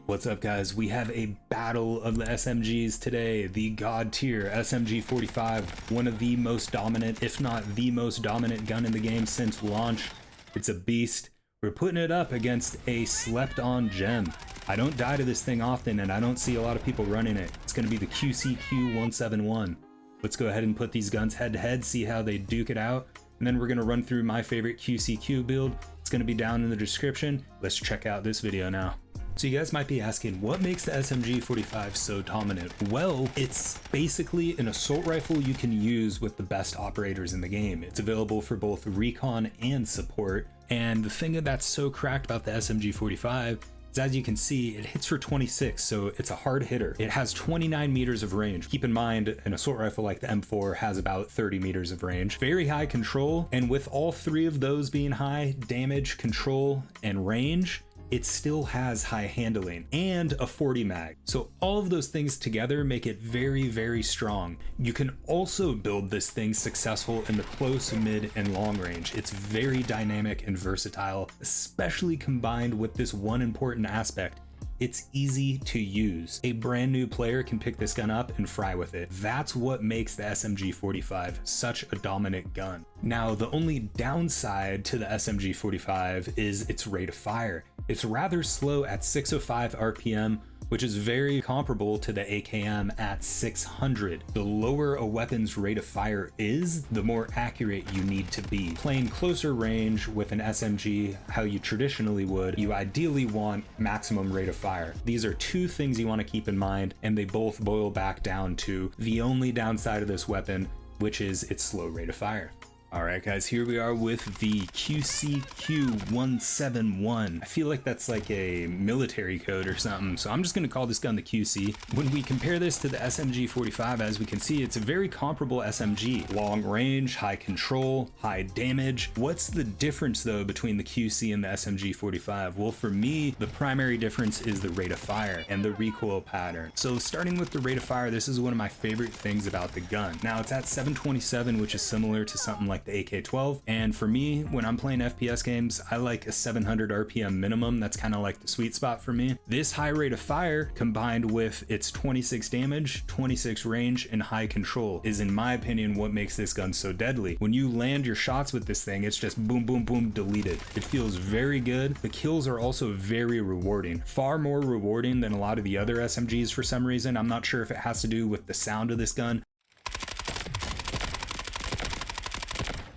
What's up, guys? We have a battle of the SMGs today. The god tier SMG-45, one of the most dominant, if not the most dominant gun in the game since launch. It's a beast. We're putting it up against a slept on gem. I don't die to this thing often, and I don't see a lot of people running it. It's going to be the QCQ171. Let's go ahead and put these guns head to head, see how they duke it out, and then we're going to run through my favorite QCQ build. It's going to be down in the description. Let's check out this video now. So you guys might be asking, what makes the SMG-45 so dominant? Well, it's basically an assault rifle you can use with the best operators in the game. It's available for both recon and support. And the thing that's so cracked about the SMG-45 is, as you can see, it hits for 26, so it's a hard hitter. It has 29 meters of range. Keep in mind, an assault rifle like the M4 has about 30 meters of range. Very high control, and with all three of those being high damage, control, and range, it still has high handling and a 40 mag. So all of those things together make it very, very strong. You can also build this thing successful in the close, mid, and long range. It's very dynamic and versatile, especially combined with this one important aspect. It's easy to use. A brand new player can pick this gun up and fry with it. That's what makes the SMG-45 such a dominant gun. Now, the only downside to the SMG-45 is its rate of fire. It's rather slow at 605 RPM, which is very comparable to the AKM at 600. The lower a weapon's rate of fire is, the more accurate you need to be. Playing closer range with an SMG, how you traditionally would, you ideally want maximum rate of fire. These are two things you want to keep in mind, and they both boil back down to the only downside of this weapon, which is its slow rate of fire. Alright guys, here we are with the QCQ171. I feel like that's like a military code or something, so I'm just going to call this gun the QC. When we compare this to the SMG-45, as we can see, it's a very comparable SMG. Long range, high control, high damage. What's the difference though between the QC and the SMG-45? Well, for me, the primary difference is the rate of fire and the recoil pattern. So starting with the rate of fire, this is one of my favorite things about the gun. Now it's at 727, which is similar to something like the AK-12, and for me, when I'm playing FPS games, I like a 700 RPM minimum. That's kind of like the sweet spot for me. This high rate of fire combined with its 26 damage, 26 range, and high control is, in my opinion, what makes this gun so deadly. When you land your shots with this thing, it's just boom, boom, boom, deleted. It feels very good. The kills are also very rewarding, far more rewarding than a lot of the other SMGs for some reason. I'm not sure if it has to do with the sound of this gun.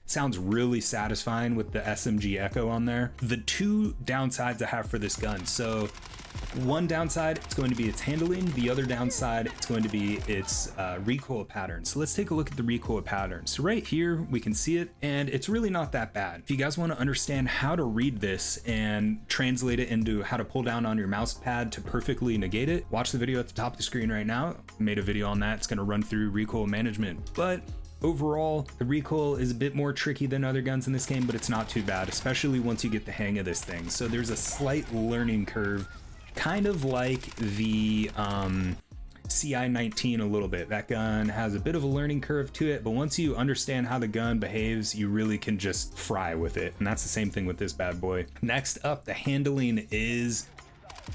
Sounds really satisfying with the SMG echo on there. The two downsides I have for this gun. So one downside, it's going to be its handling. The other downside, it's going to be its recoil pattern. So let's take a look at the recoil pattern. So right here, we can see it, and it's really not that bad. If you guys want to understand how to read this and translate it into how to pull down on your mouse pad to perfectly negate it, watch the video at the top of the screen right now. I made a video on that. It's going to run through recoil management. But overall, the recoil is a bit more tricky than other guns in this game, but it's not too bad, especially once you get the hang of this thing. So there's a slight learning curve, kind of like the CI-19 a little bit. That gun has a bit of a learning curve to it, but once you understand how the gun behaves, you really can just fry with it. And that's the same thing with this bad boy. Next up, the handling is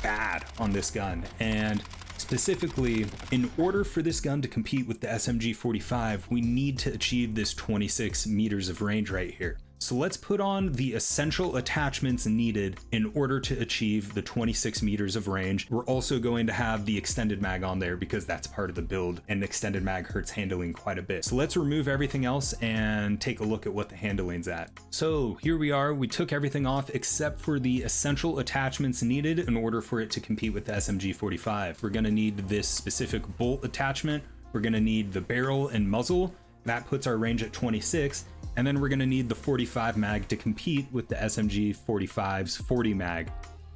bad on this gun, and specifically, in order for this gun to compete with the SMG-45, we need to achieve this 26 meters of range right here. So let's put on the essential attachments needed in order to achieve the 26 meters of range. We're also going to have the extended mag on there because that's part of the build, and extended mag hurts handling quite a bit. So let's remove everything else and take a look at what the handling's at. So here we are, we took everything off except for the essential attachments needed in order for it to compete with the SMG-45. We're gonna need this specific bolt attachment. We're gonna need the barrel and muzzle. That puts our range at 26. And then we're gonna need the 45 mag to compete with the SMG-45's 40 mag.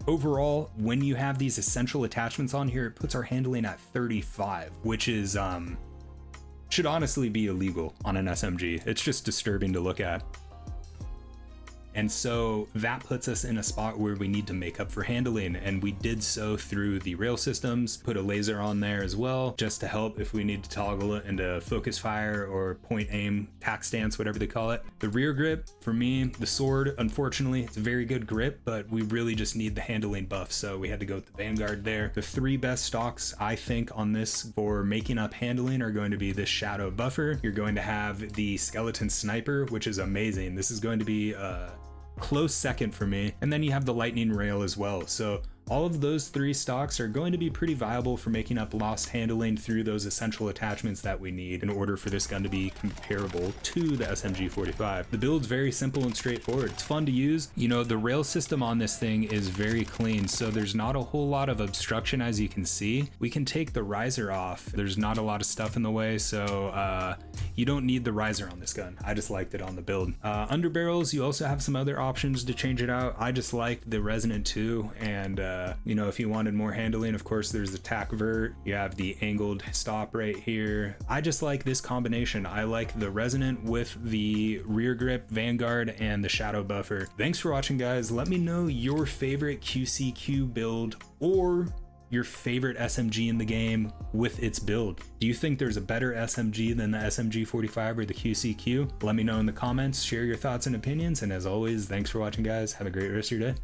Overall, when you have these essential attachments on here, it puts our handling at 35, which is, should honestly be illegal on an SMG. It's just disturbing to look at. And so that puts us in a spot where we need to make up for handling, and we did so through the rail systems, put a laser on there as well, just to help if we need to toggle it into focus fire or point aim, tack stance, whatever they call it. The rear grip, for me, the sword, unfortunately, it's a very good grip, but we really just need the handling buff, so we had to go with the Vanguard there. The three best stocks, I think, on this for making up handling are going to be this Shadow Buffer. You're going to have the Skeleton Sniper, which is amazing. This is going to be a close second for me. And then you have the Lightning Rail as well. So all of those three stocks are going to be pretty viable for making up lost handling through those essential attachments that we need in order for this gun to be comparable to the SMG-45. The build's very simple and straightforward. It's fun to use. You know, the rail system on this thing is very clean, so there's not a whole lot of obstruction, as you can see. We can take the riser off. There's not a lot of stuff in the way, so you don't need the riser on this gun. I just liked it on the build. Underbarrels, you also have some other options to change it out. I just like the Resonant 2, and you know, if you wanted more handling, of course, there's the tack vert. You have the angled stop right here. I just like this combination. I like the Resonant with the rear grip, Vanguard, and the Shadow Buffer. Thanks for watching, guys. Let me know your favorite QCQ build or your favorite SMG in the game with its build. Do you think there's a better SMG than the SMG-45 or the QCQ? Let me know in the comments, share your thoughts and opinions, and as always, thanks for watching, guys. Have a great rest of your day.